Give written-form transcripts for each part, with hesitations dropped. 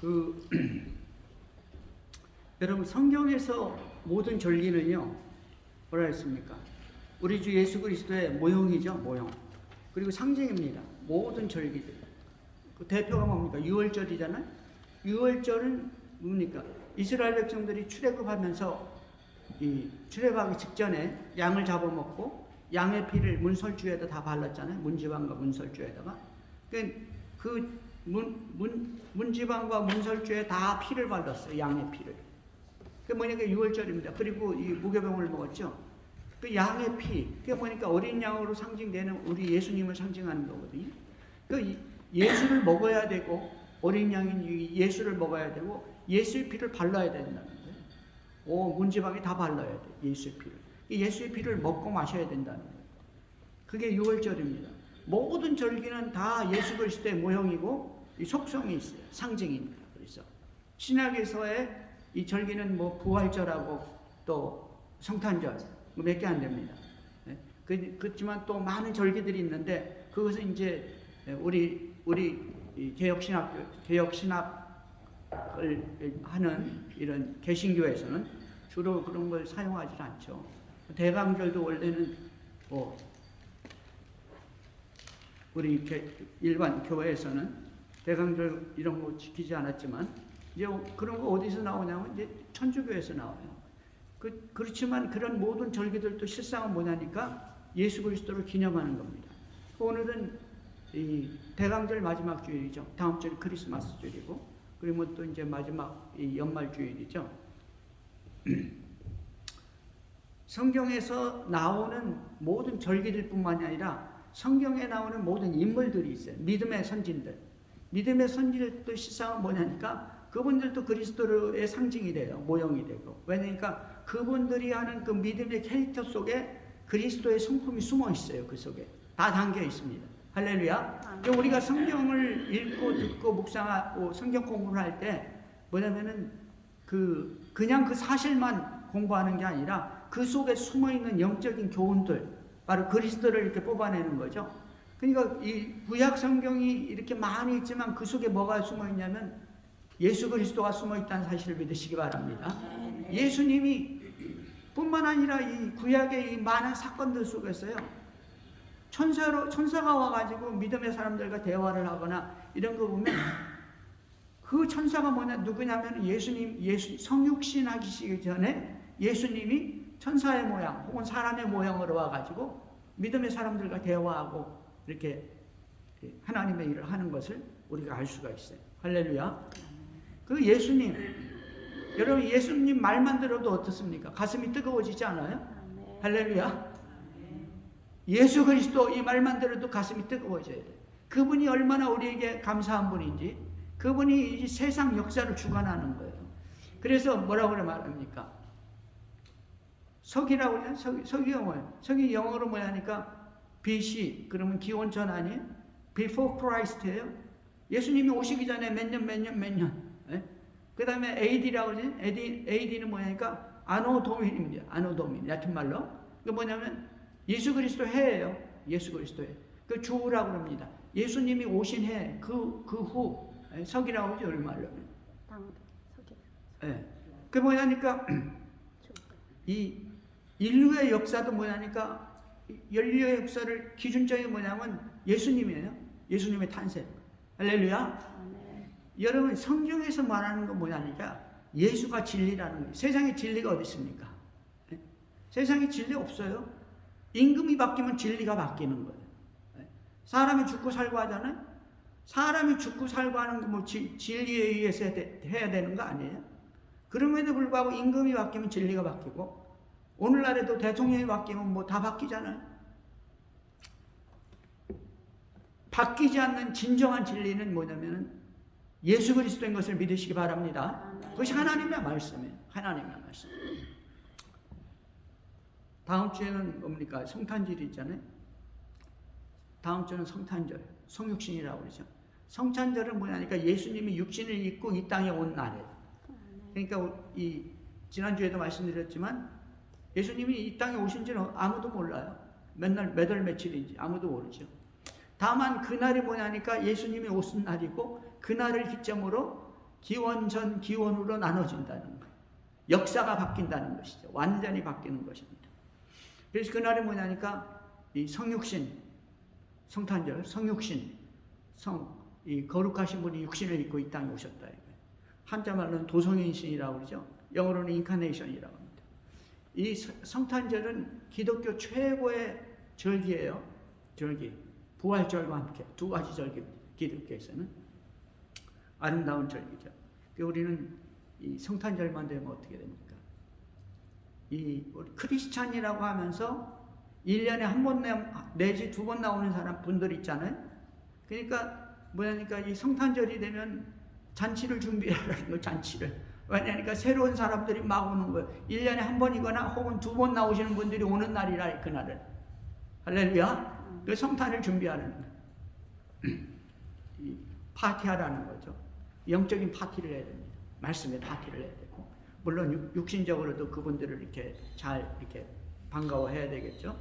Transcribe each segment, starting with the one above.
그 여러분 성경에서 모든 절기는요 뭐라 했습니까? 우리 주 예수 그리스도의 모형이죠, 모형. 그리고 상징입니다. 모든 절기들. 그 대표가 뭡니까? 유월절이잖아요. 유월절은 뭡니까? 이스라엘 백성들이 출애굽하면서 이 출애굽하기 직전에 양을 잡아먹고 양의 피를 문설주에다 다 발랐잖아요. 문지방과 문설주에다가. 그 문지방과 문설주에 다 피를 발랐어요. 양의 피를. 그게 뭐니까 유월절입니다. 그리고 이 무교병을 먹었죠. 그 양의 피, 그게 뭐니까 어린 양으로 상징되는 우리 예수님을 상징하는 거거든요. 그 예수를 먹어야 되고 어린 양인 예수를 먹어야 되고 예수의 피를 발라야 된다는 거예요. 문지방에 다 발라야 돼. 예수의 피를. 이 예수의 피를 먹고 마셔야 된다는 거예요. 그게 유월절입니다. 모든 절기는 다 예수 그리스도의 모형이고 이 속성이 있어요. 상징입니다. 그래서 신약에서의 이 절기는 뭐 부활절하고 또 성탄절 몇 개 안 됩니다. 그렇지만 또 많은 절기들이 있는데 그것은 이제 우리 개혁신학을 하는 이런 개신교에서는 주로 그런 걸 사용하지 않죠. 대강절도 원래는 뭐 우리 일반 교회에서는 대강절 이런 거 지키지 않았지만 이제 그런 거 어디서 나오냐면 이제 천주교에서 나와요. 그렇지만 그런 모든 절기들도 실상은 뭐냐니까 예수 그리스도를 기념하는 겁니다. 오늘은 이 대강절 마지막 주일이죠. 다음 주일 크리스마스 주일이고, 그리고 또 이제 마지막 이 연말 주일이죠. 성경에서 나오는 모든 절기들뿐만이 아니라 성경에 나오는 모든 인물들이 있어요. 믿음의 선진들. 믿음의 선진들도 실상은 뭐냐니까 그분들도 그리스도의 상징이 돼요. 모형이 되고. 왜냐니까 그분들이 하는 그 믿음의 캐릭터 속에 그리스도의 성품이 숨어 있어요. 그 속에. 다 담겨 있습니다. 할렐루야. 우리가 성경을 읽고 듣고 묵상하고 성경 공부를 할 때 뭐냐면은 그냥 그 사실만 공부하는 게 아니라 그 속에 숨어 있는 영적인 교훈들, 바로 그리스도를 이렇게 뽑아내는 거죠. 그러니까 이 구약 성경이 이렇게 많이 있지만 그 속에 뭐가 숨어 있냐면 예수 그리스도가 숨어 있다는 사실을 믿으시기 바랍니다. 예수님이 뿐만 아니라 이 구약의 이 많은 사건들 속에서요. 천사가 와가지고 믿음의 사람들과 대화를 하거나 이런 거 보면 그 천사가 누구냐면 예수 성육신 하시기 전에 예수님이 천사의 모양 혹은 사람의 모양으로 와가지고 믿음의 사람들과 대화하고 이렇게 하나님의 일을 하는 것을 우리가 알 수가 있어요. 할렐루야. 그 예수님, 여러분 예수님 말만 들어도 어떻습니까? 가슴이 뜨거워지지 않아요? 할렐루야. 예수 그리스도 이 말만 들어도 가슴이 뜨거워져야 돼. 그분이 얼마나 우리에게 감사한 분인지, 그분이 이 세상 역사를 주관하는 거예요. 그래서 뭐라고 말합니까? 서기라고 하죠. 서기 영어로 뭐냐니까 BC, 그러면 기원 전 아니에요? Before Christ예요. 예수님이 오시기 전에 몇 년. 그 다음에 AD라고 하죠. AD는 뭐냐니까 아노 도민입니다. 아노 도민, 라틴 말로. 그 뭐냐면 예수 그리스도 해예요. 예수 그리스도 해. 그 주라고 합니다. 예수님이 오신 해, 그 후, 서기라고 하죠. 우리 말로. 서기. 그 뭐냐니까 이 인류의 역사도 뭐냐니까 인류의 역사를 기준점이 뭐냐면 예수님이에요. 예수님의 탄생. 할렐루야. 여러분 성경에서 말하는 건 뭐냐니까 예수가 진리라는 거예요. 세상에 진리가 어디 있습니까? 세상에 진리 없어요. 임금이 바뀌면 진리가 바뀌는 거예요. 사람이 죽고 살고 하잖아요. 사람이 죽고 살고 하는 거 뭐 진리에 의해서 해야 되는 거 아니에요? 그럼에도 불구하고 임금이 바뀌면 진리가 바뀌고 오늘날에도 대통령이 바뀌면 뭐 다 바뀌잖아요. 바뀌지 않는 진정한 진리는 뭐냐면은 예수 그리스도인 것을 믿으시기 바랍니다. 그것이 하나님의 말씀이에요. 하나님의 말씀. 다음 주에는 뭡니까? 성탄절이 있잖아요. 다음 주는 성탄절, 성육신이라고 그러죠. 성탄절은 뭐냐니까 예수님이 육신을 입고 이 땅에 온 날이에요. 그러니까 지난주에도 말씀드렸지만 예수님이 이 땅에 오신지는 아무도 몰라요. 몇 월 며칠인지 아무도 모르죠. 다만 그날이 뭐냐니까 예수님이 오신 날이고 그날을 기점으로 기원전 기원으로 나눠진다는 거예요. 역사가 바뀐다는 것이죠. 완전히 바뀌는 것입니다. 그래서 그날이 뭐냐니까 이 성육신, 성탄절, 성육신, 이 거룩하신 분이 육신을 입고 이 땅에 오셨다. 한자 말로는 도성인신이라고 그러죠. 영어로는 인카네이션이라고 합니다. 이 성탄절은 기독교 최고의 절기예요. 절기. 부활절과 함께 두 가지 절기, 기독교에서는 아름다운 절기죠. 우리는 이 성탄절만 되면 어떻게 됩니까? 이 크리스찬이라고 하면서 1년에 한 번 내지 두 번 나오는 사람 분들 있잖아요. 그러니까 뭐냐니까 이 성탄절이 되면 잔치를 준비하라는 거예요. 잔치를. 왜냐니까 새로운 사람들이 막 오는 거예요. 1년에 한 번이거나 혹은 두 번 나오시는 분들이 오는 날이라 그날은. 할렐루야. 그 성탄을 준비하는 거예요. 파티하라는 거죠. 영적인 파티를 해야 됩니다. 말씀의 파티를 해야 되고, 물론 육신적으로도 그분들을 이렇게 잘 이렇게 반가워해야 되겠죠.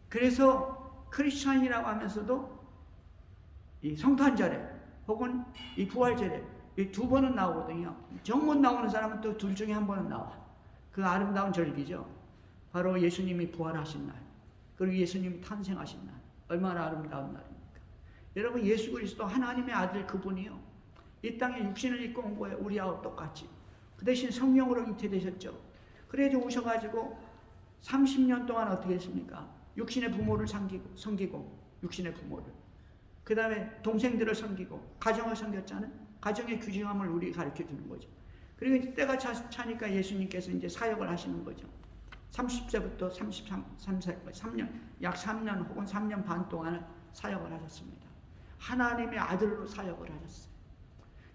그래서 크리스찬이라고 하면서도 이 성탄절에 혹은 이 부활절에 이 두 번은 나오거든요. 전문 나오는 사람은 또 둘 중에 한 번은 나와. 그 아름다운 절기죠. 바로 예수님이 부활하신 날, 그리고 예수님이 탄생하신 날. 얼마나 아름다운 날입니까? 여러분, 예수 그리스도 하나님의 아들 그분이요, 이 땅에 육신을 입고 온 거예요. 우리하고 똑같이. 그 대신 성령으로 잉태되셨죠. 그래서 오셔가지고 30년 동안 어떻게 했습니까? 육신의 부모를 섬기고 육신의 부모를, 그 다음에 동생들을 섬기고 가정을 섬겼잖아요. 가정의 귀중함을 우리 가르쳐 주는 거죠. 그리고 때가 차니까 예수님께서 이제 사역을 하시는 거죠. 30세부터 33세까지 3년, 약 3년 혹은 3년 반 동안을 사역을 하셨습니다. 하나님의 아들로 사역을 하셨어요.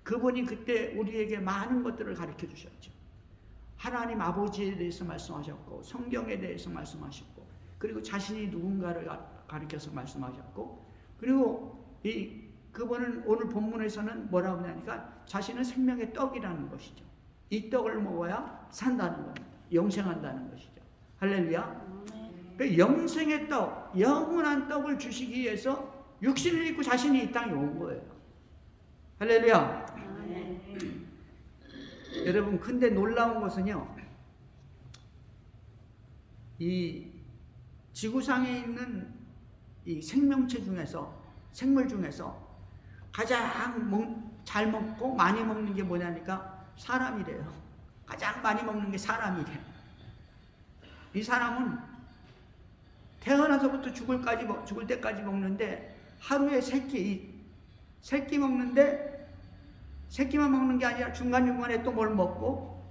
그분이 그때 우리에게 많은 것들을 가르쳐 주셨죠. 하나님 아버지에 대해서 말씀하셨고, 성경에 대해서 말씀하셨고, 그리고 자신이 누군가를 가르쳐서 말씀하셨고, 그리고 그분은 오늘 본문에서는 뭐라고 하냐니까 자신은 생명의 떡이라는 것이죠. 이 떡을 먹어야 산다는 겁니다. 영생한다는 것이죠. 할렐루야. 그 영생의 떡, 영원한 떡을 주시기 위해서 육신을 입고 자신이 이 땅에 온 거예요. 할렐루야. 여러분, 근데 놀라운 것은요, 이 지구상에 있는 이 생명체 중에서, 생물 중에서 가장 잘 먹고 많이 먹는 게 뭐냐니까 사람이래요. 가장 많이 먹는 게 사람이래요. 이 사람은 태어나서부터 죽을 때까지 먹는데, 하루에 새끼 먹는데, 새끼만 먹는 게 아니라 중간중간에 또 뭘 먹고,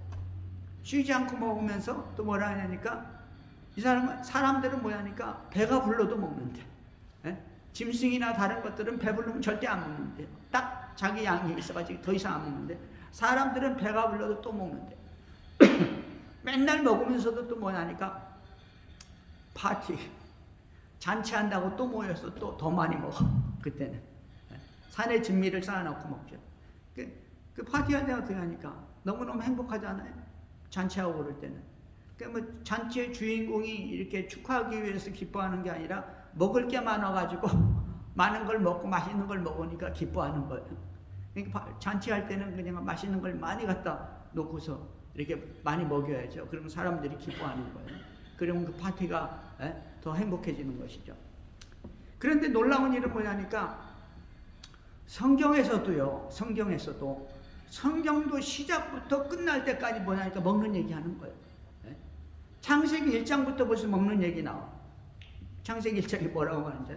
쉬지 않고 먹으면서 또 뭐라 하냐니까, 이 사람들은 뭐냐니까 배가 불러도 먹는데, 짐승이나 다른 것들은 배부르면 절대 안 먹는데, 딱 자기 양이 있어가지고 더 이상 안 먹는데, 사람들은 배가 불러도 또 먹는데 맨날 먹으면서도 또 뭐냐니까 파티, 잔치한다고 또 모여서 또 더 많이 먹어. 그때는 산에 진미를 쌓아놓고 먹죠. 그 파티할 때 어떻게 하니까 너무너무 행복하잖아요. 잔치하고 그럴 때는. 그러니까 뭐 잔치의 주인공이 이렇게 축하하기 위해서 기뻐하는 게 아니라 먹을 게 많아가지고 많은 걸 먹고 맛있는 걸 먹으니까 기뻐하는 거예요. 그러니까 잔치할 때는 그냥 맛있는 걸 많이 갖다 놓고서 이렇게 많이 먹여야죠. 그러면 사람들이 기뻐하는 거예요. 그러면 그 파티가 더 행복해지는 것이죠. 그런데 놀라운 일은 뭐냐니까 성경에서도 성경도 시작부터 끝날 때까지 뭐냐니까 먹는 얘기 하는 거예요. 창세기 1장부터 벌써 먹는 얘기 나와. 창세기 1장이 뭐라고 하는지,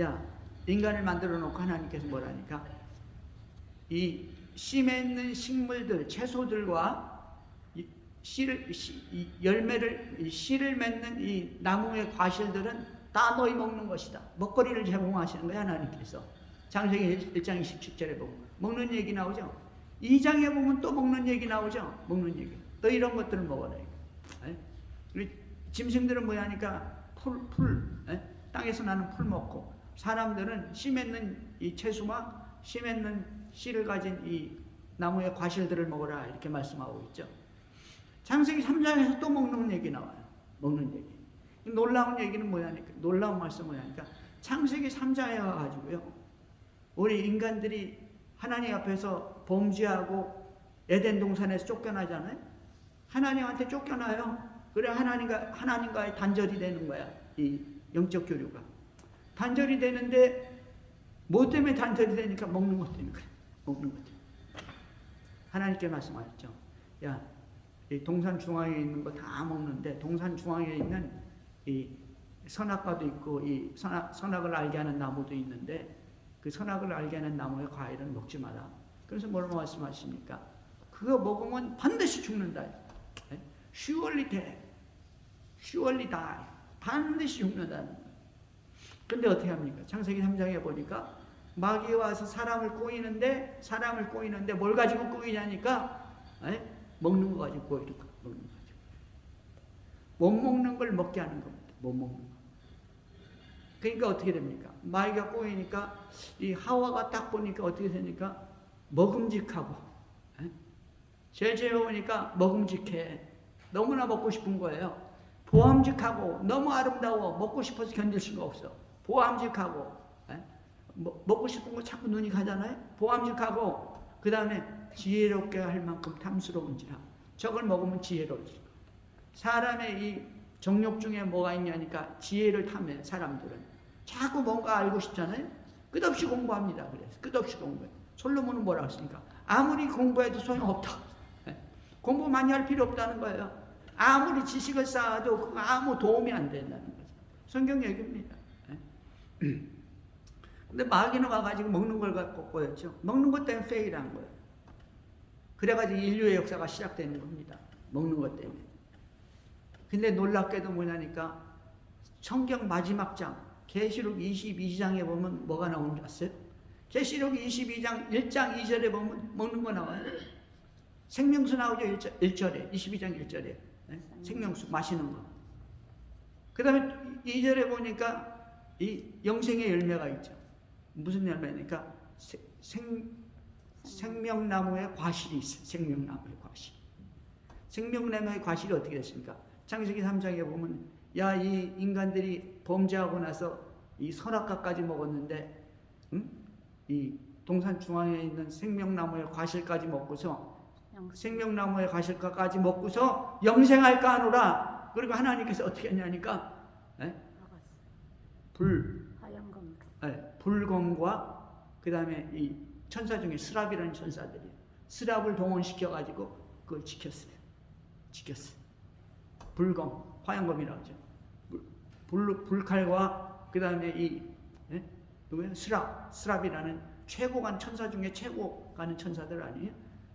야, 인간을 만들어 놓고 하나님께서 뭐라니까, 이 씨 맺는 식물들, 채소들과 씨를 맺는 이 나무의 과실들은 다 너희 먹는 것이다. 먹거리를 제공하시는 거예요, 하나님께서. 창세기 1장 27절에 보면 먹는 얘기 나오죠. 2장에 보면 또 먹는 얘기 나오죠. 먹는 얘기. 너 이런 것들을 먹어라. 짐승들은 뭐냐니까 땅에서 나는 풀 먹고, 사람들은 씨 맺는 이 채소와 씨 맺는 씨를 가진 이 나무의 과실들을 먹어라, 이렇게 말씀하고 있죠. 창세기 3장에서 또 먹는 얘기 나와요. 먹는 얘기. 놀라운 얘기는 뭐냐니까, 놀라운 말씀은 뭐냐니까, 창세기 3장에 와가지고요, 우리 인간들이 하나님 앞에서 범죄하고 에덴 동산에서 쫓겨나잖아요. 하나님한테 쫓겨나요. 그래 하나님과의 단절이 되는 거야. 이 영적 교류가 단절이 되는데 뭐 때문에 단절이 되니까 먹는 것 때문에 그래. 먹는 것 때문에. 하나님께 말씀하셨죠. 야, 이 동산 중앙에 있는 거 다 먹는데 동산 중앙에 있는 이 선악과도 있고 이 선악을 알게 하는 나무도 있는데 그 선악을 알게 하는 나무의 과일은 먹지 마라. 그래서 뭐라고 말씀하십니까? 그거 먹으면 반드시 죽는다. Surely die. Surely die. 반드시 죽는다는 거예요. 근데 어떻게 합니까? 창세기 3장에 보니까 마귀가 와서 사람을 꼬이는데 뭘 가지고 꼬이냐니까 먹는 거 가지고 꼬이는 거. 먹는 거 가지고. 못 먹는 걸 먹게 하는 겁니다. 못 먹는 거. 그러니까 어떻게 됩니까? 마귀가 꼬이니까 이 하와가 딱 보니까 어떻게 되니까 먹음직하고 제일 보니까 먹음직해. 너무나 먹고 싶은 거예요. 보암직하고 너무 아름다워. 먹고 싶어서 견딜 수가 없어. 보암직하고 먹고 싶은 거 자꾸 눈이 가잖아요. 보암직하고 그 다음에 지혜롭게 할 만큼 탐스러운지라. 저걸 먹으면 지혜로워지. 사람의 이 정욕 중에 뭐가 있냐니까 지혜를 탐해. 사람들은 자꾸 뭔가 알고 싶잖아요. 끝없이 공부합니다. 그래서 끝없이 공부해. 솔로몬은 뭐라고 했습니까? 아무리 공부해도 소용없다. 공부 많이 할 필요 없다는 거예요. 아무리 지식을 쌓아도 그거 아무 도움이 안 된다는 거죠. 성경 얘기입니다. 근데 마귀는 와가지고 먹는 걸 갖고 꼬였죠. 먹는 것 때문에 페일한 거예요. 그래가지고 인류의 역사가 시작되는 겁니다. 먹는 것 때문에. 근데 놀랍게도 뭐냐니까 성경 마지막 장 계시록 22장에 보면 뭐가 나오는 줄 아세요? 계시록 22장 1장 2절에 보면 먹는 거 나와요. 생명수 나오죠. 1절에 22장 1절에 생명수 마시는 거. 그 다음에 2절에 보니까 이 영생의 열매가 있죠. 무슨 열매니까 생명나무의 과실이 있어요. 생명나무의 과실. 생명나무의 과실이 어떻게 됐습니까? 창세기 3장에 보면 야, 이 인간들이 범죄하고 나서 이 선악과까지 먹었는데 이 동산 중앙에 있는 생명나무의 과실까지 먹고서 생명나무의 과실까지 먹고서 영생할까 하노라. 그리고 하나님께서 어떻게 했냐니까 불검과 그 다음에 이 천사 중에 스랍이라는 천사들이 스랍을 동원시켜 가지고 그걸 지켰어요. 불검, 화염검이라고 하죠. 불칼과 그 다음에 이 누구예요? 스랍이라는 최고 간 천사 중에 최고 가는 천사들 아니에요?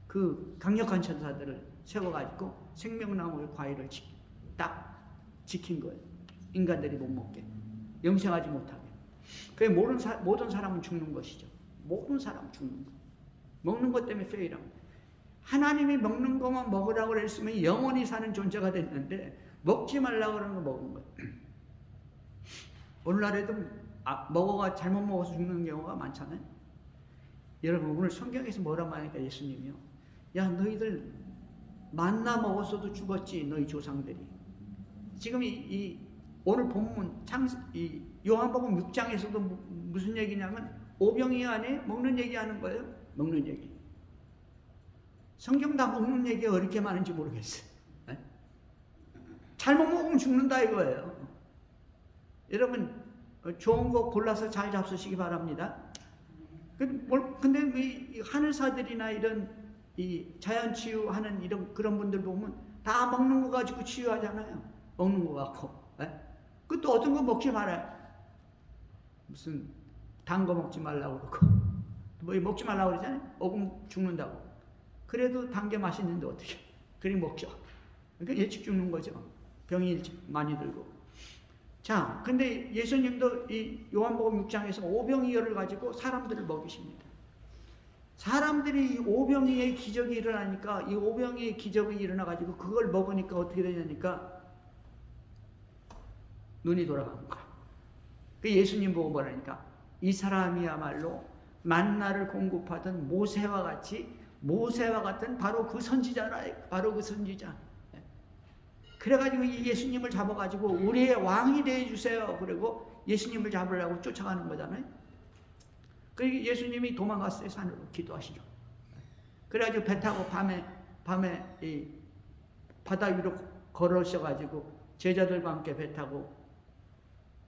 그 강력한 천사들을 세워가지고 생명나무의 과일을 딱 지킨 거예요. 인간들이 못 먹게, 영생하지 못하게. 그게 모든 사람은 죽는 것이죠. 모든 사람은 죽는 거. 먹는 것 때문에 페일합니다. 하나님이 먹는 것만 먹으라고 했으면 영원히 사는 존재가 됐는데 먹지 말라고 그러는 거 먹은 거예요. 오늘날에도 잘못 먹어서 죽는 경우가 많잖아요. 여러분 오늘 성경에서 뭐라고 하니까 예수님이요. 야, 너희들 만나 먹었어도 죽었지, 너희 조상들이. 지금 이 오늘 본문 이 요한복음 6장에서도 무슨 얘기냐면 오병이 안에 먹는 얘기하는 거예요. 먹는 얘기. 성경 다 먹는 얘기가 왜 이렇게 많은지 모르겠어요. 네? 잘못 먹으면 죽는다 이거예요. 여러분 좋은 거 골라서 잘 잡수시기 바랍니다. 근데 이 하늘사들이나 이런 이 자연치유하는 이런 그런 분들 보면 다 먹는 거 가지고 치유하잖아요. 먹는 거 갖고. 그것도 어떤 거 먹지 말아요. 무슨 단 거 먹지 말라고 그러고 뭐 먹지 말라고 그러잖아요. 먹으면 죽는다고. 그래도 단 게 맛있는데 어떻게 그리 먹죠. 그러니까 일찍 죽는 거죠. 병이 일찍 많이 들고. 자, 근데 예수님도 이 요한복음 6장에서 오병이어를 가지고 사람들을 먹이십니다. 사람들이 이 오병이의 기적이 일어나니까 이 오병이의 기적이 일어나가지고 그걸 먹으니까 어떻게 되냐니까 눈이 돌아가는 거야. 그 예수님 보고 뭐라니까 이 사람이야말로 만나를 공급하던 모세와 같은 바로 그 선지자라. 바로 그 선지자. 그래가지고 이 예수님을 잡아가지고 우리의 왕이 되어주세요. 그리고 예수님을 잡으려고 쫓아가는 거잖아요. 그 예수님이 도망갔어요. 산으로 기도하시러. 그래가지고 배 타고 밤에 이 바다 위로 걸으셔가지고 제자들과 함께 배 타고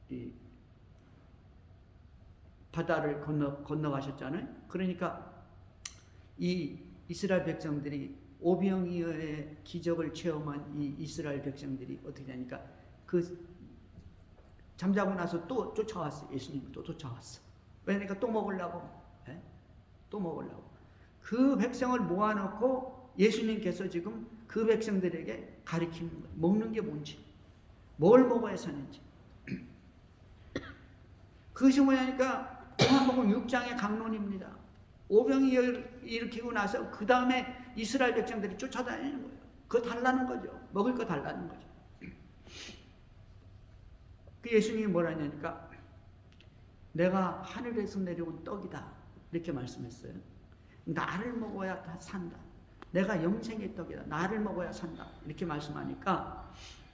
이 바다를 건너가셨잖아요. 그러니까 이 이스라엘 백성들이 오병이어의 기적을 체험한 이 이스라엘 백성들이 어떻게 되니까 그 잠자고 나서 또 쫓아왔어요. 예수님이 또 쫓아왔어. 왜냐니까 또 먹으려고. 네? 또 먹으려고. 그 백성을 모아놓고 예수님께서 지금 그 백성들에게 가르치는 거예요. 먹는 게 뭔지, 뭘 먹어야 사는지. 그것이 뭐냐니까 요한복음 6장의 강론입니다. 오병이 일으키고 나서 그 다음에 이스라엘 백성들이 쫓아다니는 거예요. 그거 달라는 거죠. 먹을 거 달라는 거죠. 그 예수님이 뭐라 하냐니까 내가 하늘에서 내려온 떡이다 이렇게 말씀했어요. 나를 먹어야 다 산다. 내가 영생의 떡이다. 나를 먹어야 산다. 이렇게 말씀하니까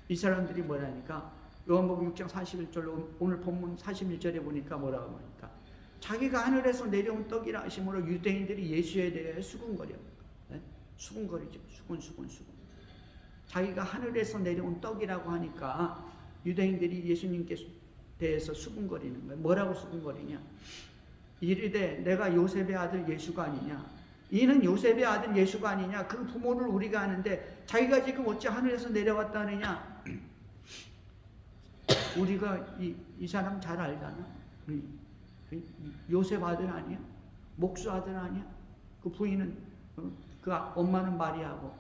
이 사람들이 뭐라니까 요한복음 6장 41절로 오늘 본문 41절에 보니까 뭐라고 하니까 자기가 하늘에서 내려온 떡이라 하심으로 유대인들이 예수에 대해 수군거려. 네? 수군거리죠. 수군. 자기가 하늘에서 내려온 떡이라고 하니까 유대인들이 예수님께 대해서 수군거리는 거예요. 뭐라고 수군거리냐? 이르되 내가 요셉의 아들 예수가 아니냐? 이는 요셉의 아들 예수가 아니냐? 그 부모를 우리가 아는데 자기가 지금 어찌 하늘에서 내려왔다느냐? 우리가 이 사람 잘 알잖아. 요셉 아들 아니야? 목수 아들 아니야? 그 부인은 그 엄마는 마리아고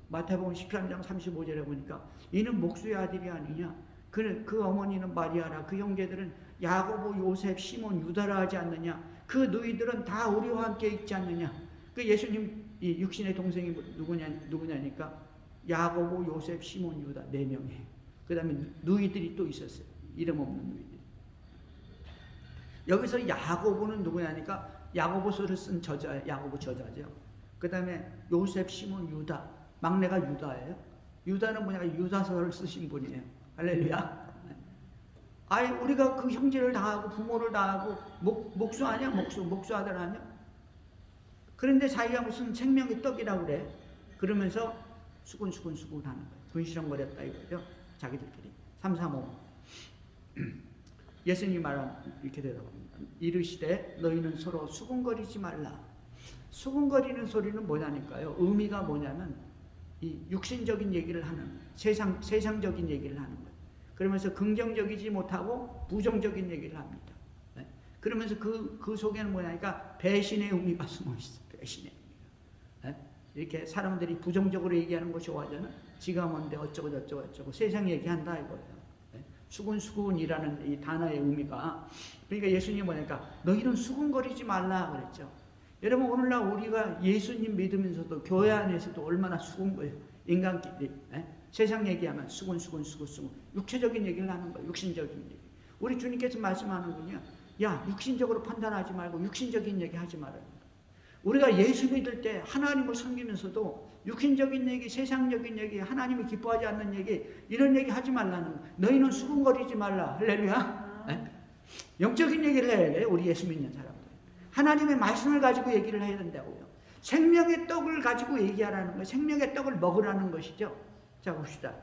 마태복음 13장 35절에 보니까 이는 목수의 아들이 아니냐? 그 어머니는 마리아라. 그 형제들은 야고보, 요셉, 시몬, 유다라 하지 않느냐? 그 너희들은 다 우리와 함께 있지 않느냐? 그 예수님 이 육신의 동생이 누구냐니까 야고보, 요셉, 시몬, 유다 4명이에요. 그 다음에 누이들이 또 있었어요. 이름 없는 누이들. 여기서 야고보는 누구냐니까 야고보서를 쓴 저자, 야고보 저자죠. 그 다음에 요셉, 시몬, 유다. 막내가 유다예요. 유다는 뭐냐? 유다서를 쓰신 분이에요. 할렐루야. 아이 우리가 그 형제를 다 하고 부모를 다 하고 목수 아니야? 목수 아들 아니야? 그런데 자기가 무슨 생명의 떡이라고 그래. 그러면서 수군수군 하는 거예요. 분시렁거렸다 이거죠. 자기들끼리. 335. 예수님 말은 이렇게 대답합니다. 이르시되 너희는 서로 수군거리지 말라. 수군거리는 소리는 뭐냐니까요. 의미가 뭐냐면 이 육신적인 얘기를 하는 세상적인 얘기를 하는 거예요. 그러면서 긍정적이지 못하고 부정적인 얘기를 합니다. 네? 그러면서 그 속에는 뭐냐니까 배신의 의미가 숨어 있어요. 배신의 의미가. 네? 이렇게 사람들이 부정적으로 얘기하는 거 좋아하잖아. 지가 뭔데 어쩌고 세상 얘기한다 이거예요. 네? 수군이라는 이 단어의 의미가 그러니까 예수님이 뭐냐니까 너희는 수군거리지 말라 그랬죠. 여러분 오늘날 우리가 예수님 믿으면서도 교회 안에서도 얼마나 수군거려요. 인간끼리 세상 얘기하면 수군 육체적인 얘기를 하는 거예요. 육신적인 얘기. 우리 주님께서 말씀하는군요. 야 육신적으로 판단하지 말고 육신적인 얘기 하지 말아요. 우리가 예수 믿을 때 하나님을 섬기면서도 육신적인 얘기, 세상적인 얘기, 하나님이 기뻐하지 않는 얘기 이런 얘기 하지 말라는 거예요. 너희는 수군거리지 말라. 할렐루야. 영적인 얘기를 해야 돼요. 우리 예수 믿는 사람들. 하나님의 말씀을 가지고 얘기를 해야 된다고요. 생명의 떡을 가지고 얘기하라는 거예요. 생명의 떡을 먹으라는 것이죠. 자 봅시다.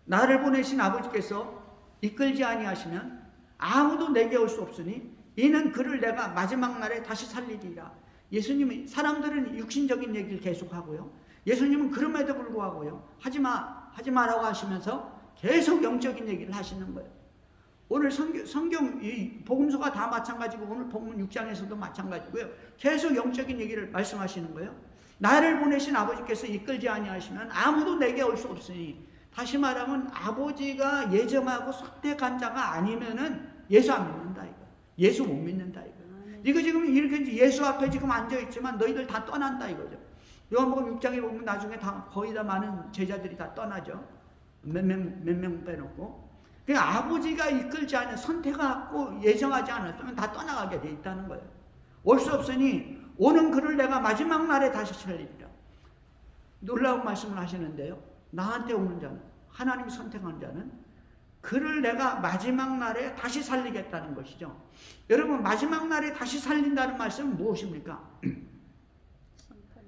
나를 보내신 아버지께서 이끌지 아니하시면 아무도 내게 올 수 없으니 이는 그를 내가 마지막 날에 다시 살리리라. 예수님이 사람들은 육신적인 얘기를 계속하고요. 예수님은 그럼에도 불구하고요. 하지마라고 하시면서 계속 영적인 얘기를 하시는 거예요. 오늘 성경 이 복음서가 다 마찬가지고 오늘 복음 6장에서도 마찬가지고요. 계속 영적인 얘기를 말씀하시는 거예요. 나를 보내신 아버지께서 이끌지 아니하시면 아무도 내게 올 수 없으니 다시 말하면 아버지가 예정하고 선택한 자가 아니면은 예수 안 믿는다 이거. 예수 못 믿는다 이거. 이거 지금 이렇게 예수 앞에 지금 앉아 있지만 너희들 다 떠난다 이거죠. 요한복음 6장에 보면 나중에 다 거의 다 많은 제자들이 다 떠나죠. 몇 명 빼놓고. 그러니까 아버지가 이끌지 않은 선택하고 예정하지 않았으면 다 떠나가게 돼 있다는 거예요. 올 수 없으니 오는 그를 내가 마지막 날에 다시 살리리라. 놀라운 말씀을 하시는데요. 나한테 오는 자는 하나님이 선택한 자는 그를 내가 마지막 날에 다시 살리겠다는 것이죠. 여러분, 마지막 날에 다시 살린다는 말씀은 무엇입니까?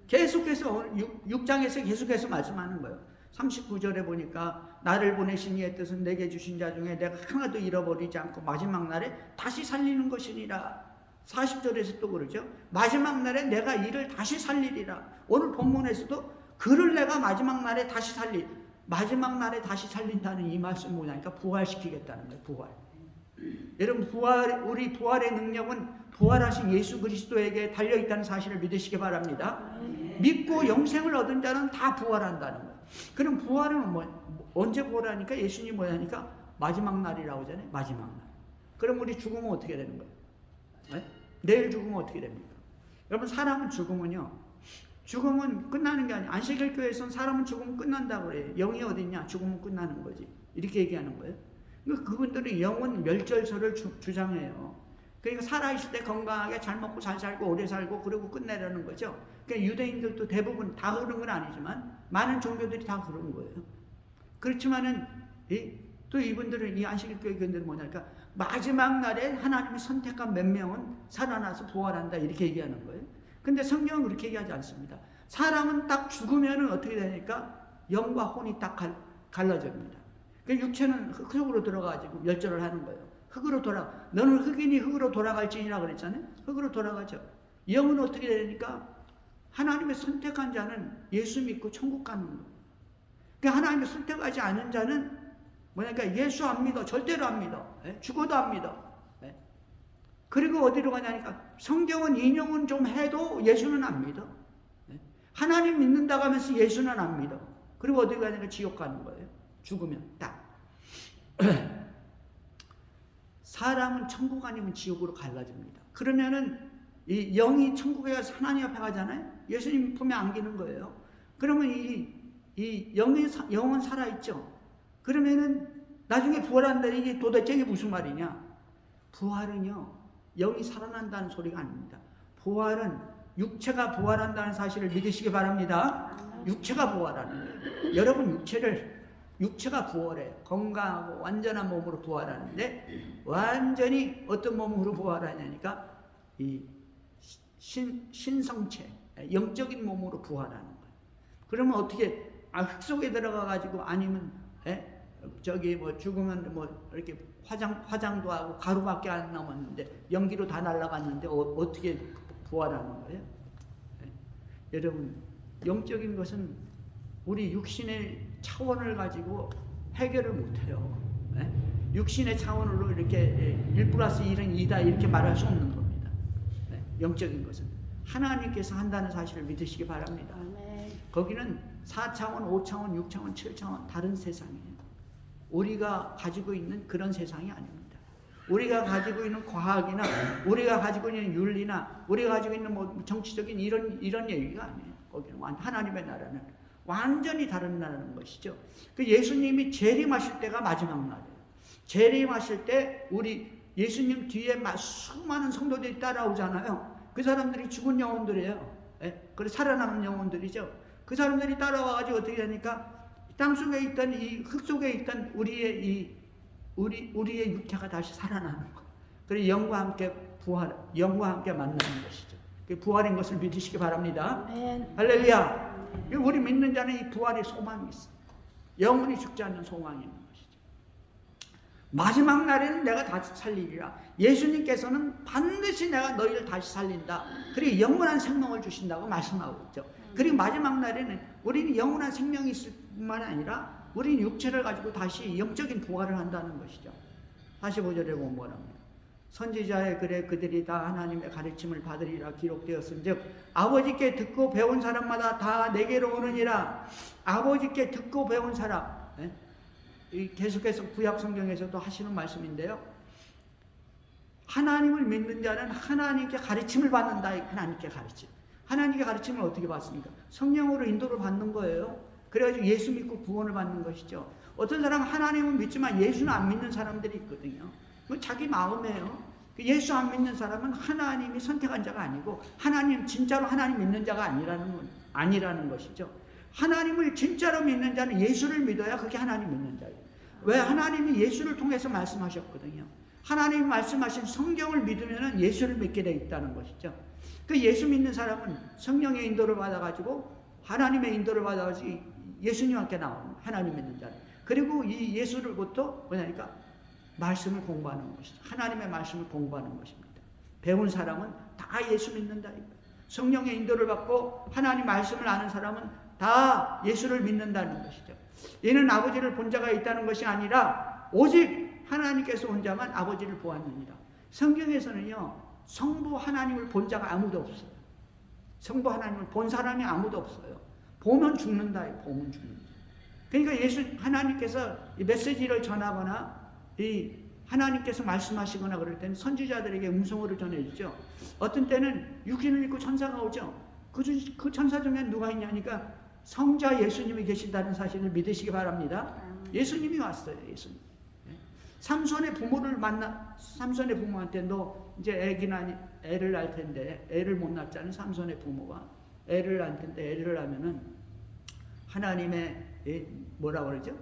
계속해서 6장에서 계속해서 말씀하는 거예요. 39절에 보니까 나를 보내신 이의 뜻은 내게 주신 자 중에 내가 하나도 잃어버리지 않고 마지막 날에 다시 살리는 것이니라. 40절에서 또 그러죠. 마지막 날에 내가 이를 다시 살리리라. 오늘 본문에서도 그를 내가 마지막 날에 다시 마지막 날에 다시 살린다는 이 말씀 뭐냐니까 부활시키겠다는 거예요. 부활. 여러분, 우리 부활의 능력은 부활하신 예수 그리스도에게 달려있다는 사실을 믿으시기 바랍니다. 믿고 영생을 얻은 자는 다 부활한다는 거예요. 그럼 부활은 언제 부활하니까? 예수님이 뭐냐니까? 마지막 날이라고 하잖아요. 마지막 날. 그럼 우리 죽으면 어떻게 되는 거예요? 네? 내일 죽으면 어떻게 됩니까? 여러분, 사람은 죽으면 끝나는 게 아니에요. 안식일 교회에서는 사람은 죽으면 끝난다고 그래요. 영이 어디 있냐? 죽으면 끝나는 거지. 이렇게 얘기하는 거예요. 그분들은 영혼 멸절설을 주장해요. 그러니까 살아있을 때 건강하게 잘 먹고 잘 살고 오래 살고 그러고 끝내라는 거죠. 그러니까 유대인들도 대부분 다 그런 건 아니지만 많은 종교들이 다 그런 거예요. 그렇지만은 또 이분들은, 이 안식일 교회 교인들은 뭐냐니까 마지막 날에 하나님이 선택한 몇 명은 살아나서 부활한다, 이렇게 얘기하는 거예요. 근데 성경은 그렇게 얘기하지 않습니다. 사람은 딱 죽으면은 어떻게 되니까 영과 혼이 딱 갈라집니다. 그 육체는 흙 속으로 들어가지고 멸절을 하는 거예요. 흙으로 너는 흙이니 흙으로 돌아갈지니라 그랬잖아요. 흙으로 돌아가죠. 영은 어떻게 되니까 하나님의 선택한 자는 예수 믿고 천국 가는 거예요. 그러니까 하나님의 선택하지 않은 자는 뭐냐니까 예수 안 믿어. 절대로 안 믿어. 죽어도 안 믿어. 그리고 어디로 가냐니까 성경은 인용은 좀 해도 예수는 안 믿어. 하나님 믿는다고 하면서 예수는 안 믿어. 그리고 어디 가냐니까 지옥 가는 거예요. 죽으면 딱. 사람은 천국 아니면 지옥으로 갈라집니다. 그러면은 이 영이 천국에 가서 하나님 앞에 가잖아요. 예수님 품에 안기는 거예요. 그러면 이 영은 살아있죠. 그러면은 나중에 부활한다. 이게 도대체 이게 무슨 말이냐? 부활은요, 영이 살아난다는 소리가 아닙니다. 부활은 육체가 부활한다는 사실을 믿으시기 바랍니다. 육체가 부활하는 거예요. 여러분, 육체가 부활해요. 건강하고 완전한 몸으로 부활하는데, 완전히 어떤 몸으로 부활하냐니까 이 신성체, 영적인 몸으로 부활하는 거예요. 그러면 어떻게 흙 속에 들어가 가지고, 아니면 저기 뭐 죽으면 뭐 이렇게 화장도 하고 가루밖에 안 남았는데 연기로 다 날아갔는데 어떻게 부활하는 거예요? 여러분, 영적인 것은 우리 육신의 차원을 가지고 해결을 못해요. 육신의 차원으로 이렇게 1+1은 2다 이렇게 말할 수 없는 겁니다. 영적인 것은 하나님께서 한다는 사실을 믿으시기 바랍니다. 거기는 4차원, 5차원, 6차원, 7차원 다른 세상이에요. 우리가 가지고 있는 그런 세상이 아닙니다. 우리가 가지고 있는 과학이나 우리가 가지고 있는 윤리나 우리가 가지고 있는 뭐 정치적인 이런 얘기가 아니에요. 거기는 하나님의 나라는 완전히 다른 나라는 것이죠. 그 예수님이 재림하실 때가 마지막 날이에요. 재림하실 때 우리 예수님 뒤에 수많은 성도들이 따라오잖아요. 그 사람들이 죽은 영혼들이에요. 그래서 살아남은 영혼들이죠. 그 사람들이 따라와가지고 어떻게 되니까 땅 속에 있던 이 흙 속에 있던 우리의 육체가 다시 살아나는 거. 그리고 영과 함께 만나는 것이죠. 그 부활인 것을 믿으시기 바랍니다. 할렐루야. 우리 믿는 자는 이 부활의 소망이 있어. 영원히 죽지 않는 소망이 있는 것이죠. 마지막 날에는 내가 다시 살리리라. 예수님께서는 반드시 내가 너희를 다시 살린다. 그리고 영원한 생명을 주신다고 말씀하고 있죠. 그리고 마지막 날에는 우리는 영원한 생명이 있을 뿐만 아니라 우리는 육체를 가지고 다시 영적인 부활을 한다는 것이죠. 45절에 보면 뭐랍니까? 선지자의 글에 그들이 다 하나님의 가르침을 받으리라 기록되었은즉 아버지께 듣고 배운 사람마다 다 내게로 오느니라. 아버지께 듣고 배운 사람, 계속해서 구약 성경에서도 하시는 말씀인데요. 하나님을 믿는 자는 하나님께 가르침을 받는다. 하나님께 가르침. 하나님께 가르침을 어떻게 받습니까? 성령으로 인도를 받는 거예요. 그래가지고 예수 믿고 구원을 받는 것이죠. 어떤 사람은 하나님은 믿지만 예수는 안 믿는 사람들이 있거든요. 그건 자기 마음이에요. 예수 안 믿는 사람은 하나님이 선택한 자가 아니고 진짜로 하나님 믿는 자가 아니라는 것이죠. 하나님을 진짜로 믿는 자는 예수를 믿어야 그게 하나님 믿는 자예요. 왜? 하나님이 예수를 통해서 말씀하셨거든요. 하나님이 말씀하신 성경을 믿으면 예수를 믿게 되어 있다는 것이죠. 그 예수 믿는 사람은 성령의 인도를 받아가지고 하나님의 인도를 받아가지고 예수님께 나오는 하나님 믿는 자는. 그리고 이 예수를부터 뭐냐니까 말씀을 공부하는 것이죠. 하나님의 말씀을 공부하는 것입니다. 배운 사람은 다 예수 믿는다. 성령의 인도를 받고 하나님 말씀을 아는 사람은 다 예수를 믿는다는 것이죠. 이는 아버지를 본 자가 있다는 것이 아니라 오직 하나님께서 온 자만 아버지를 보았느니라. 성경에서는요, 성부 하나님을 본 자가 아무도 없어요. 성부 하나님을 본 사람이 아무도 없어요. 보면 죽는다. 보면 죽는다. 그러니까 하나님께서 이 메시지를 전하거나 이 하나님께서 말씀하시거나 그럴 때는 선지자들에게 음성으로 전해주죠. 어떤 때는 육신을 입고 천사가 오죠. 그 천사 중에 누가 있냐니까 성자 예수님이 계신다는 사실을 믿으시기 바랍니다. 예수님이 왔어요. 예수님. 삼손의 부모한테 너 이제 애를 낳을 텐데 애를 못 낳자는 삼손의 부모가 애를 낳을 텐데 애를 낳으면은 하나님의 뭐라 그러죠?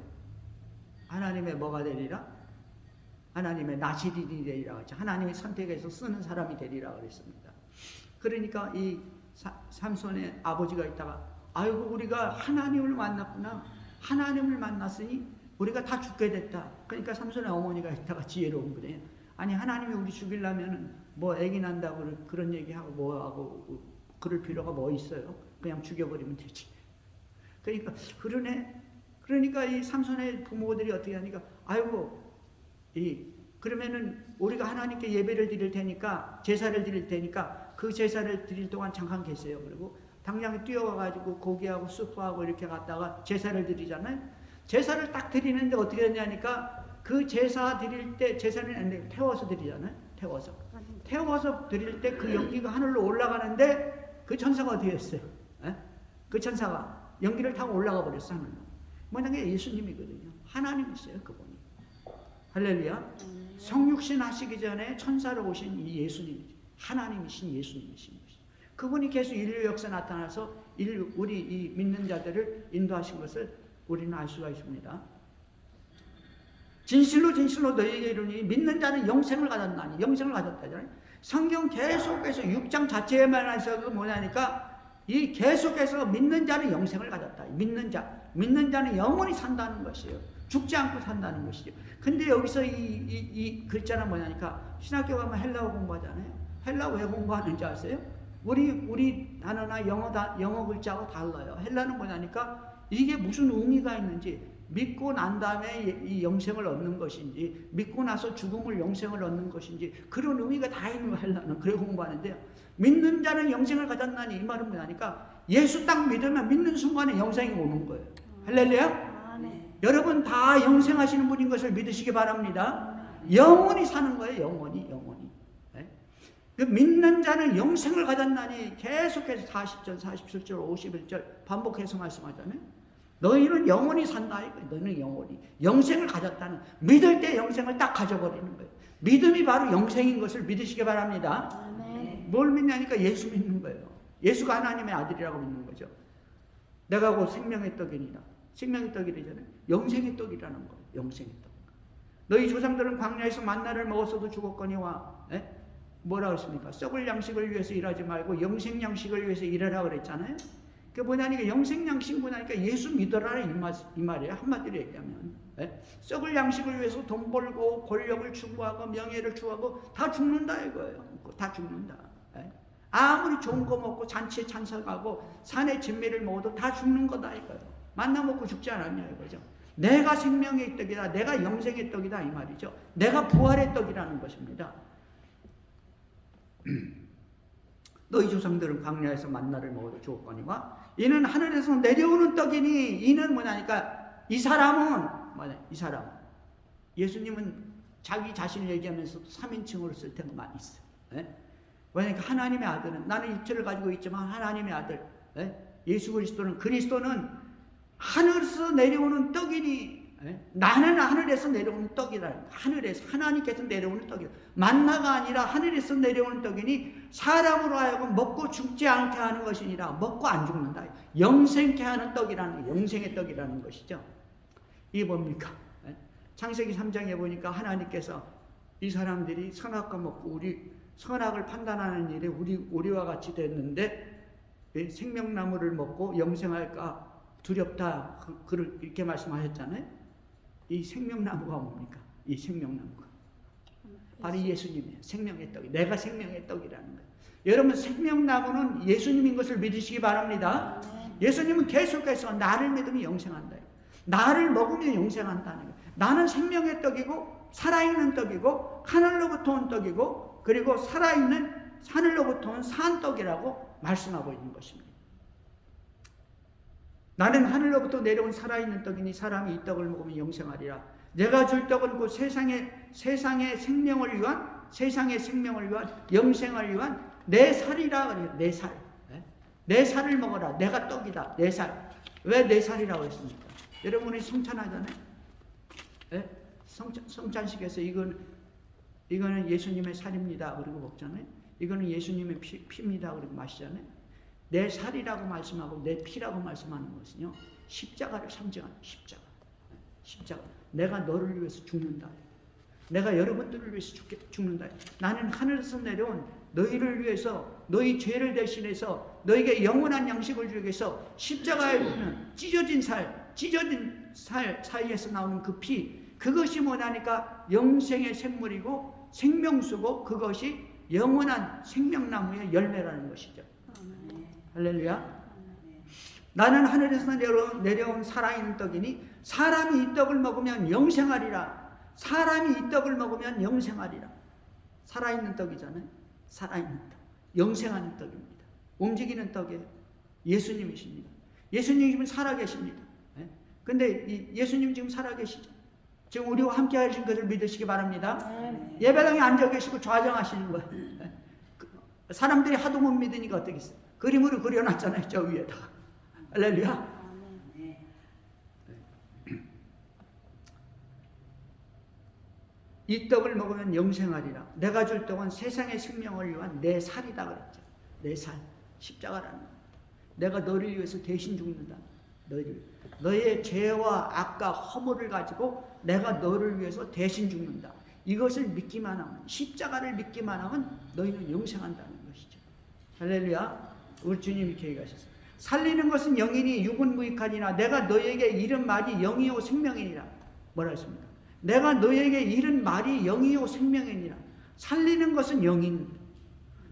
하나님의 뭐가 되리라? 하나님의 나시린이 되리라 하죠. 하나님이 선택해서 쓰는 사람이 되리라 그랬습니다. 그러니까 이 삼손의 아버지가 있다가 아이고 우리가 하나님을 만났구나. 하나님을 만났으니 우리가 다 죽게 됐다. 그러니까 삼손의 어머니가 있다가 지혜로운 거예요. 아니 하나님이 우리 죽이려면 뭐 애기 난다고 그런 얘기하고 뭐하고 그럴 필요가 뭐 있어요. 그냥 죽여버리면 되지. 그러니까 이 삼손의 부모들이 어떻게 하니까 아이고 그러면은 우리가 하나님께 예배를 드릴 테니까 제사를 드릴 테니까 그 제사를 드릴 동안 잠깐 계세요. 그리고 당장에 뛰어와가지고 고기하고 수프하고 이렇게 갖다가 제사를 드리잖아요. 제사를 딱 드리는데 어떻게 되냐니까 그 제사 드릴 때 제사는 안 되고 태워서 드리잖아요. 태워서 드릴 때 그 연기가 하늘로 올라가는데 그 천사가 어떻게 했어요? 그 천사가 연기를 타고 올라가 버렸어 하늘로. 뭐냐면 예수님이거든요. 하나님이세요 그분이. 할렐루야. 성육신 하시기 전에 천사로 오신 이 예수님이죠. 하나님이신 예수님이신 것이죠. 그분이 계속 인류 역사에 나타나서 우리 이 믿는 자들을 인도하신 것을 우리는 알 수가 있습니다. 진실로 진실로 너희에게 이르노니 믿는 자는 영생을 가졌나니 영생을 가졌다잖아요. 성경 계속해서 6장 자체에만 해서도 뭐냐니까 이 계속해서 믿는 자는 영생을 가졌다. 믿는 자는 영원히 산다는 것이에요. 죽지 않고 산다는 것이죠. 근데 여기서 이 글자는 뭐냐니까 신학교 가면 헬라어 공부하잖아요. 헬라어 왜 공부하는지 아세요? 우리 단어나 영어 글자하고 달라요. 헬라는 뭐냐니까 이게 무슨 의미가 있는지, 믿고 난 다음에 이 영생을 얻는 것인지, 믿고 나서 죽음을 영생을 얻는 것인지, 그런 의미가 다 있는 거 헬라는. 그래 공부하는데요. 믿는 자는 영생을 가졌나니 이 말은 뭐냐니까 예수 딱 믿으면 믿는 순간에 영생이 오는 거예요. 할렐루야. 네. 여러분 다 영생하시는 분인 것을 믿으시기 바랍니다. 영원히 사는 거예요. 영원히. 그 믿는 자는 영생을 가졌나니 계속해서 40절, 47절, 51절 반복해서 말씀하잖아요. 너희는 영원히 산다. 너는 영원히 영생을 가졌다는, 믿을 때 영생을 딱 가져버리는 거예요. 믿음이 바로 영생인 것을 믿으시기 바랍니다. 아멘. 뭘 믿냐니까 예수 믿는 거예요. 예수가 하나님의 아들이라고 믿는 거죠. 내가 곧 생명의 떡이니라. 생명의 떡이라잖아요. 영생의 떡이라는 거예요. 영생의 떡. 너희 조상들은 광야에서 만나를 먹었어도 죽었거니와 뭐라고 했습니까? 썩을 양식을 위해서 일하지 말고 영생 양식을 위해서 일하라 그랬잖아요. 그게 뭐냐니까 영생 양식 뭐냐니까 예수 믿어라 이 말이에요. 한마디로 얘기하면 썩을 양식을 위해서 돈 벌고 권력을 추구하고 명예를 추구하고 다 죽는다 이거예요. 다 죽는다. 아무리 좋은 거 먹고 잔치에 참석하고 산의 진미를 먹어도 다 죽는 거다 이거예요. 만나 먹고 죽지 않았냐 이거죠. 내가 생명의 떡이다. 내가 영생의 떡이다 이 말이죠. 내가 부활의 떡이라는 것입니다. 너희 조상들은 광야에서 만나를 먹어도 죽었거니와 이는 하늘에서 내려오는 떡이니, 이는 뭐냐니까 이 사람은 예수님은 자기 자신을 얘기하면서 3인칭으로 쓸 때가 많이 있어요. 왜냐니까 하나님의 아들은, 나는 육체를 가지고 있지만 하나님의 아들 예수 그리스도는 하늘에서 내려오는 떡이니, 나는 하늘에서 내려오는 떡이라는 거예요. 하늘에서 하나님께서 내려오는 떡이다. 만나가 아니라 하늘에서 내려오는 떡이니 사람으로 하여금 먹고 죽지 않게 하는 것이니라. 먹고 안 죽는다. 영생케 하는 떡이라는 거예요. 영생의 떡이라는 것이죠. 이게 뭡니까? 창세기 3장에 보니까 하나님께서 이 사람들이 선악과 먹고 우리 선악을 판단하는 일에 우리와 같이 됐는데 생명나무를 먹고 영생할까 두렵다 이렇게 말씀하셨잖아요. 이 생명나무가 뭡니까? 이 생명나무가 바로 예수님이에요. 생명의 떡이, 내가 생명의 떡이라는 거예요. 여러분, 생명나무는 예수님인 것을 믿으시기 바랍니다. 예수님은 계속해서 나를 믿으면 영생한다. 나를 먹으면 영생한다는 거예요. 나는 생명의 떡이고 살아있는 떡이고 하늘로부터 온 떡이고 그리고 살아있는 하늘로부터 온 산 떡이라고 말씀하고 있는 것입니다. 나는 하늘로부터 내려온 살아있는 떡이니 사람이 이 떡을 먹으면 영생하리라. 내가 줄 떡은 곧 세상의 생명을 위한 영생을 위한 내 살이라 그래요. 내 살. 내 살을 먹어라. 내가 떡이다. 내 살. 왜 내 살이라고 했습니까? 여러분이 성찬하잖아요. 성찬식에서 이거는 예수님의 살입니다. 그리고 먹잖아요. 이거는 예수님의 피입니다. 그리고 마시잖아요. 내 살이라고 말씀하고 내 피라고 말씀하는 것은요, 십자가를 상징하는 십자가. 내가 너를 위해서 죽는다. 내가 여러분들을 위해서 죽는다. 나는 하늘에서 내려온 너희를 위해서 너희 죄를 대신해서 너희에게 영원한 양식을 주기 위해서 십자가에 보면 찢어진 살 사이에서 나오는 그 피, 그것이 뭐냐니까 영생의 샘물이고 생명수고 그것이 영원한 생명나무의 열매라는 것이죠. 할렐루야. 나는 하늘에서 내려온 살아있는 떡이니 사람이 이 떡을 먹으면 영생하리라. 사람이 이 떡을 먹으면 영생하리라. 살아있는 떡이잖아요. 살아있는 떡. 영생하는 떡입니다. 움직이는 떡이에요. 예수님이십니다. 예수님은 살아계십니다. 근데 예수님 지금 살아계시죠. 지금 우리와 함께 하신 것을 믿으시기 바랍니다. 예배당에 앉아 계시고 좌정하시는 거예요. 사람들이 하도 못 믿으니까 어떻겠어요? 그림으로 그려놨잖아요. 저 위에다가. 할렐루야. 이 떡을 먹으면 영생하리라. 내가 줄 떡은 세상의 생명을 위한 내 살이다 그랬죠. 내 살. 십자가라는 거예요. 내가 너를 위해서 대신 죽는다. 너의 죄와 악과 허물을 가지고 내가 너를 위해서 대신 죽는다. 이것을 믿기만 하면, 십자가를 믿기만 하면 너희는 영생한다는 것이죠. 할렐루야. 우리 주님이 이렇게 얘기하셨어요. 살리는 것은 영이니 육은 무익하니라. 내가 너에게 이른 말이 영이요 생명이니라. 뭐라 했습니까? 내가 너에게 이른 말이 영이요 생명이니라. 살리는 것은 영인,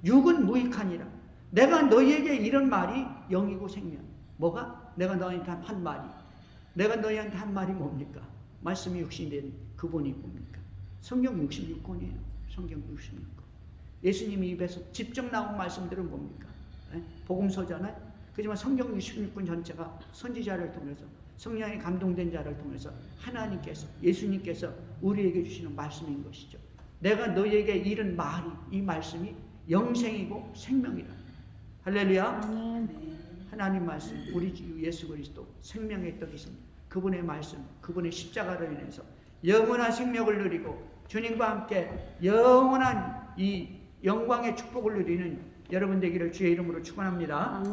육은 무익하니라. 내가 너에게 이른 말이 영이고 생명. 뭐가? 내가 너희한테 한 말이. 내가 너희한테 한 말이 뭡니까? 말씀이 육신이 된 그분이 뭡니까? 성경 66권이에요. 성경 66권. 예수님이 입에서 직접 나온 말씀들은 뭡니까? 복음서잖아요. 그렇지만 성경 66권 전체가 선지자를 통해서 성령이 감동된 자를 통해서 하나님께서, 예수님께서 우리에게 주시는 말씀인 것이죠. 내가 너희에게 이른 말이, 이 말씀이 영생이고 생명이라. 할렐루야. 하나님 말씀, 우리 주 예수 그리스도 생명의 떡이십니다. 그분의 말씀, 그분의 십자가로 인해서 영원한 생명을 누리고 주님과 함께 영원한 이 영광의 축복을 누리는 여러분 되기를 주의 이름으로 축원합니다.